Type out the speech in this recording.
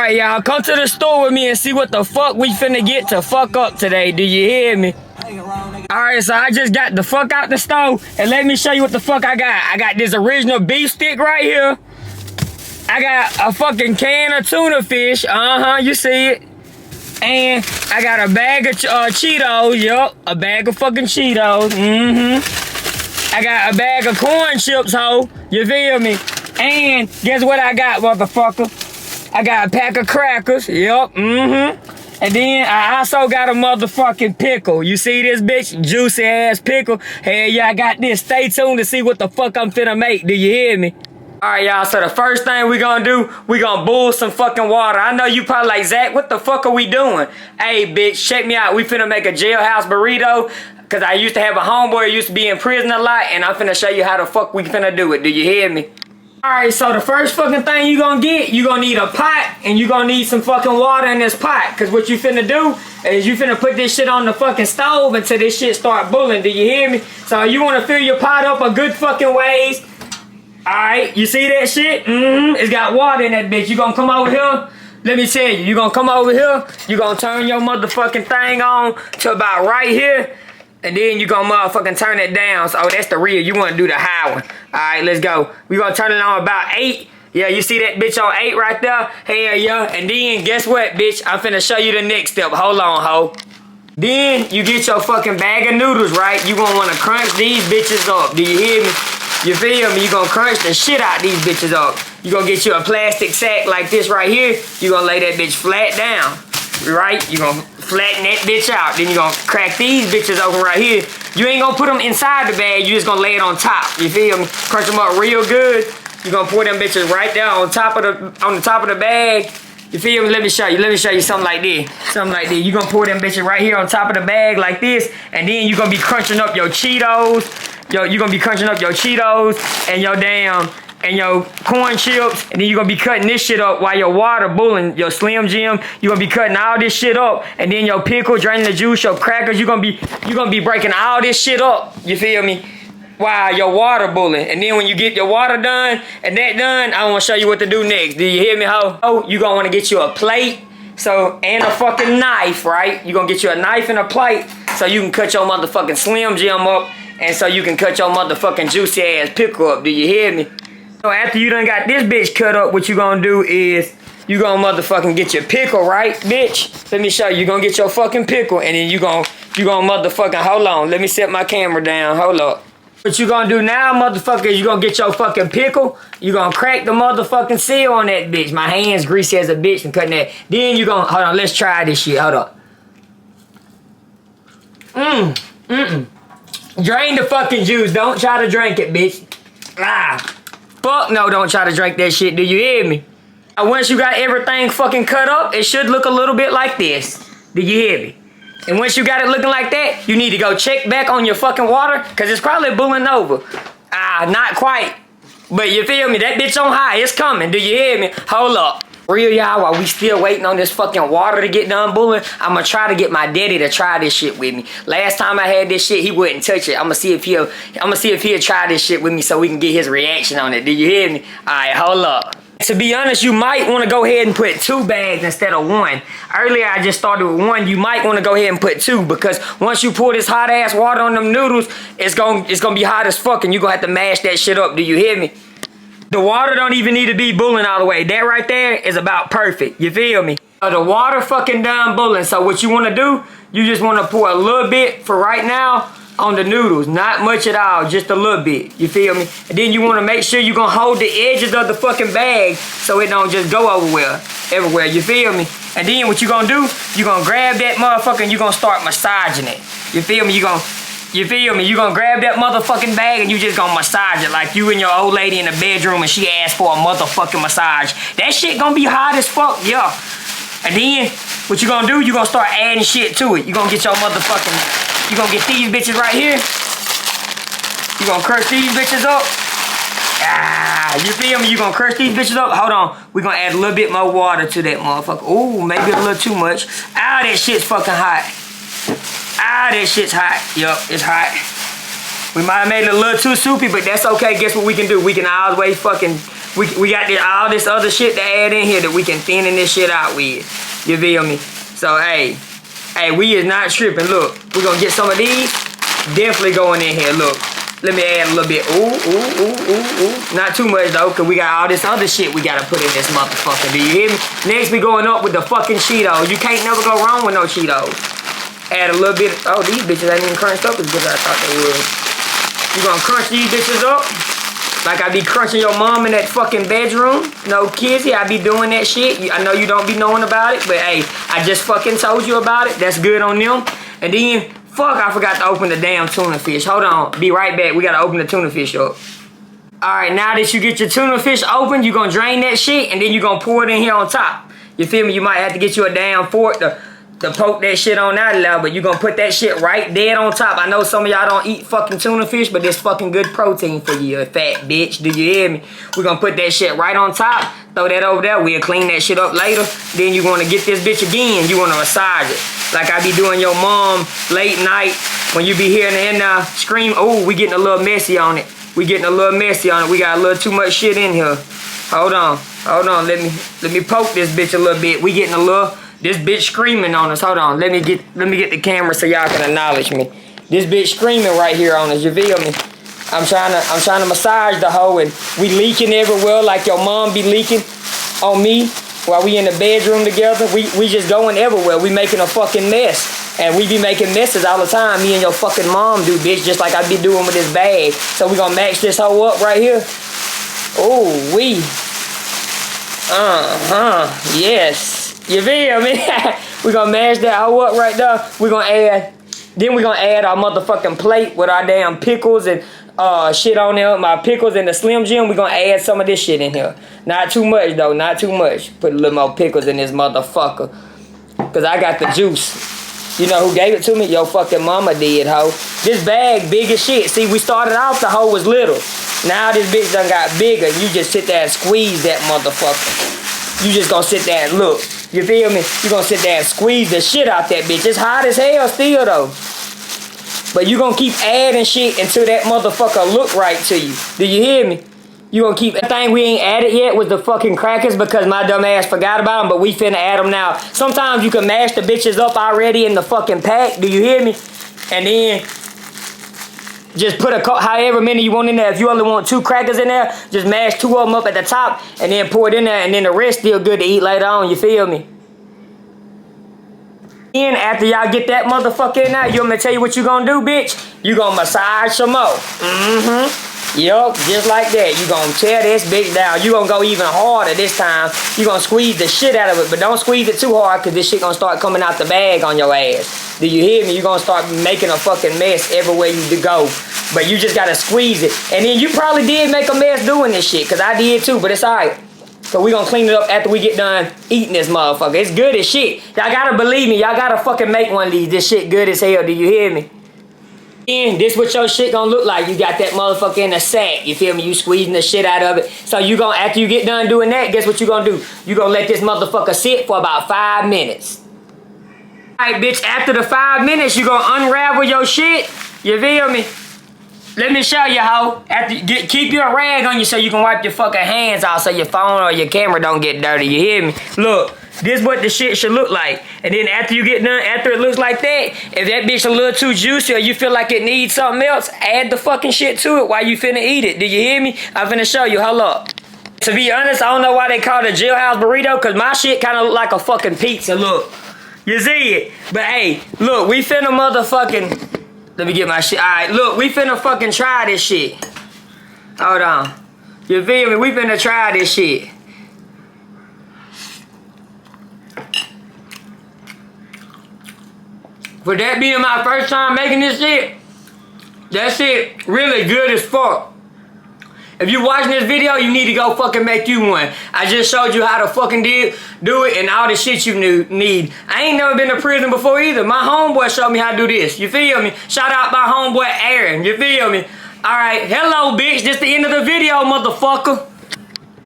Alright, y'all, come to the store with me and see what the fuck we finna get to fuck up today. Do you hear me? Alright, so I just got the fuck out the stove, and let me show you what the fuck I got. I got this original beef stick right here. I got a fucking can of tuna fish. You see it. And I got a bag of Cheetos. Yup, a bag of fucking Cheetos. I got a bag of corn chips, ho. You feel me? And guess what I got, motherfucker? I got a pack of crackers. Yup, And then I also got a motherfucking pickle. You see this bitch? Juicy ass pickle. Hell yeah, I got this. Stay tuned to see what the fuck I'm finna make. Do you hear me? Alright, y'all, so the first thing we gonna do, we gonna boil some fucking water. I know you probably like, Zach, what the fuck are we doing? Hey, bitch, check me out. We finna make a jailhouse burrito. Cause I used to have a homeboy who used to be in prison a lot, and I'm finna show you how the fuck we finna do it. Do you hear me? Alright, so the first fucking thing you gonna get, you gonna need a pot, and you gonna need some fucking water in this pot. Cause what you finna do is you finna put this shit on the fucking stove until this shit start boiling. Do you hear me? So you wanna fill your pot up a good fucking ways. Alright, you see that shit? It's got water in that bitch. You gonna come over here? Let me tell you, you gonna come over here, you gonna turn your motherfucking thing on to about right here, and then you gonna motherfucking turn it down. So, oh, that's the real. You wanna do the high one. Alright, let's go. We gonna turn it on about 8. Yeah, you see that bitch on 8 right there? Hell yeah. And then, guess what, bitch? I'm finna show you the next step. Hold on, ho. Then, you get your fucking bag of noodles, right? You gonna wanna crunch these bitches up. Do you hear me? You feel me? You gonna crunch the shit out these bitches up. You gonna get you a plastic sack like this right here. You gonna lay that bitch flat down, right? You gonna flatten that bitch out. Then you gonna crack these bitches open right here. You ain't gonna put them inside the bag. You just gonna lay it on top. You feel me? Crunch them up real good. You gonna pour them bitches right there on top of the bag. You feel me? Let me show you something like this. Something like this. You gonna pour them bitches right here on top of the bag like this, and then you gonna be crunching up your Cheetos. You gonna be crunching up your Cheetos and your corn chips, and then you gonna be cutting this shit up while your water boiling, your Slim Jim. You gonna be cutting all this shit up, and then your pickle, draining the juice, your crackers. You gonna be breaking all this shit up. You feel me? While your water boiling, and then when you get your water done and that done, I wanna show you what to do next. Do you hear me, ho? Oh, you gonna wanna get you a plate, and a fucking knife, right? You gonna get you a knife and a plate so you can cut your motherfucking Slim Jim up. And so you can cut your motherfucking juicy ass pickle up. Do you hear me? So after you done got this bitch cut up, what you gonna do is you gonna motherfucking get your pickle, right, bitch? Let me show you. You gonna get your fucking pickle, and then you gonna motherfucking, hold on. Let me set my camera down. Hold up. What you gonna do now, motherfucker, is you gonna get your fucking pickle. You gonna crack the motherfucking seal on that bitch. My hand's greasy as a bitch from cutting that. Then you gonna, hold on, let's try this shit. Hold up. Drain the fucking juice. Don't try to drink it, bitch. Fuck no, don't try to drink that shit. Do you hear me? Once you got everything fucking cut up, it should look a little bit like this. Do you hear me? And once you got it looking like that, you need to go check back on your fucking water, because it's probably boiling over. Not quite. But you feel me? That bitch on high. It's coming. Do you hear me? Hold up. Real, y'all, while we still waiting on this fucking water to get done boiling, I'm gonna try to get my daddy to try this shit with me. Last time I had this shit, he wouldn't touch it. I'm gonna see if he'll try this shit with me so we can get his reaction on it. Do you hear me? Alright, hold up. To be honest, you might want to go ahead and put 2 bags instead of 1. Earlier, I just started with 1. You might want to go ahead and put 2, because once you pour this hot ass water on them noodles, it's gonna be hot as fuck, and you're gonna have to mash that shit up. Do you hear me? The water don't even need to be boiling all the way. That right there is about perfect. You feel me? The water fucking done boiling. So what you want to do, you just want to pour a little bit for right now on the noodles. Not much at all, just a little bit. You feel me? And then you want to make sure you're going to hold the edges of the fucking bag so it don't just go everywhere. You feel me? And then what you going to do, you going to grab that motherfucker and you going to start massaging it. You feel me? You gonna grab that motherfucking bag and you just gonna massage it like you and your old lady in the bedroom and she asked for a motherfucking massage. That shit gonna be hot as fuck, yeah. And then, what you gonna do, you gonna start adding shit to it. You gonna get your motherfucking, you gonna get these bitches right here. You gonna crush these bitches up. You feel me? You gonna crush these bitches up. Hold on. We gonna add a little bit more water to that motherfucker. Ooh, maybe a little too much. That shit's fucking hot. That shit's hot. Yup, it's hot. We might have made it a little too soupy, but that's okay. Guess what we can do? We can always fucking We got all this other shit to add in here that we can thinning this shit out with. You feel me? So, hey, we is not tripping. Look, we're gonna get some of these. Definitely going in here. Look, let me add a little bit. Ooh. Not too much though, cause we got all this other shit we gotta put in this motherfucker. Do you hear me? Next, we going up with the fucking Cheetos. You can't never go wrong with no Cheetos. Add a little bit. Oh, these bitches ain't even crunched up as good as I thought they would. You gonna crunch these bitches up like I be crunching your mom in that fucking bedroom? No, kizzy, I be doing that shit. I know you don't be knowing about it, but hey, I just fucking told you about it. That's good on them. And then, fuck, I forgot to open the damn tuna fish. Hold on, be right back. We gotta open the tuna fish up. Alright, now that you get your tuna fish open, you gonna drain that shit and then you gonna pour it in here on top. You feel me? You might have to get you a damn fork to poke that shit on out of there, but you gonna put that shit right dead on top. I know some of y'all don't eat fucking tuna fish, but it's fucking good protein for you, fat bitch. Do you hear me? We're gonna put that shit right on top. Throw that over there. We'll clean that shit up later. Then you wanna get this bitch again. You wanna massage it. Like I be doing your mom late night when you be hearing her in there scream. Oh, we getting a little messy on it. We getting a little messy on it. We got a little too much shit in here. Hold on. Let me poke this bitch a little bit. We getting a little. This bitch screaming on us. Hold on. Let me get the camera so y'all can acknowledge me. This bitch screaming right here on us. You feel me? I'm trying to massage the hoe and we leaking everywhere like your mom be leaking on me while we in the bedroom together. We just going everywhere. We making a fucking mess. And we be making messes all the time. Me and your fucking mom do, bitch, just like I be doing with this bag. So we gonna match this hoe up right here. Oh, we. Yes. You feel me? We gonna mash that hoe up right there. We gonna add our motherfucking plate with our damn pickles and shit on there. My pickles and the Slim Jim. We gonna add some of this shit in here. Not too much though, not too much. Put a little more pickles in this motherfucker. Cause I got the juice. You know who gave it to me? Your fucking mama did, hoe. This bag big as shit. See, we started off, the hoe was little. Now this bitch done got bigger. You just sit there and squeeze that motherfucker. You just gonna sit there and look. You feel me? You gonna sit there and squeeze the shit out that bitch. It's hot as hell still though. But you gonna keep adding shit until that motherfucker look right to you. Do you hear me? You gonna keep... The thing we ain't added yet was the fucking crackers because my dumb ass forgot about them, but we finna add them now. Sometimes you can mash the bitches up already in the fucking pack. Do you hear me? And then... just put however many you want in there. If you only want 2 crackers in there, just mash 2 of them up at the top and then pour it in there and then the rest still good to eat later on. You feel me? And after y'all get that motherfucker in there, you want me to tell you what you gonna do, bitch? You gonna massage some more. Yup, just like that. You gonna tear this bitch down. You gonna go even harder this time. You gonna squeeze the shit out of it, but don't squeeze it too hard because this shit gonna start coming out the bag on your ass. Do you hear me? You gonna start making a fucking mess everywhere you go. But you just gotta squeeze it. And then you probably did make a mess doing this shit, because I did too, but it's alright. So we gonna clean it up after we get done eating this motherfucker. It's good as shit. Y'all gotta believe me. Y'all gotta fucking make one of these. This shit good as hell. Do you hear me? And this what your shit gonna look like. You got that motherfucker in a sack. You feel me? You squeezing the shit out of it. So you gonna, after you get done doing that, guess what you gonna do? You gonna let this motherfucker sit for about 5 minutes. Alright, bitch, after the 5 minutes, you gonna unravel your shit. You feel me? Let me show you how. Keep your rag on you so you can wipe your fucking hands off so your phone or your camera don't get dirty. You hear me? Look. This is what the shit should look like. And then after you get done, after it looks like that, if that bitch a little too juicy or you feel like it needs something else, add the fucking shit to it while you finna eat it. Do you hear me? I'm finna show you. Hold up. To be honest, I don't know why they call it a jailhouse burrito, because my shit kind of look like a fucking pizza. Look. You see it? But hey, look, we finna motherfucking... Let me get my shit. Alright, look, we finna fucking try this shit. Hold on. You feel me? We finna try this shit. For that being my first time making this shit, that shit really good as fuck. If you watching this video, you need to go fucking make you one. I just showed you how to fucking do it and all the shit you need. I ain't never been to prison before either. My homeboy showed me how to do this. You feel me? Shout out my homeboy Aaron. You feel me? Alright, hello bitch. This the end of the video, motherfucker.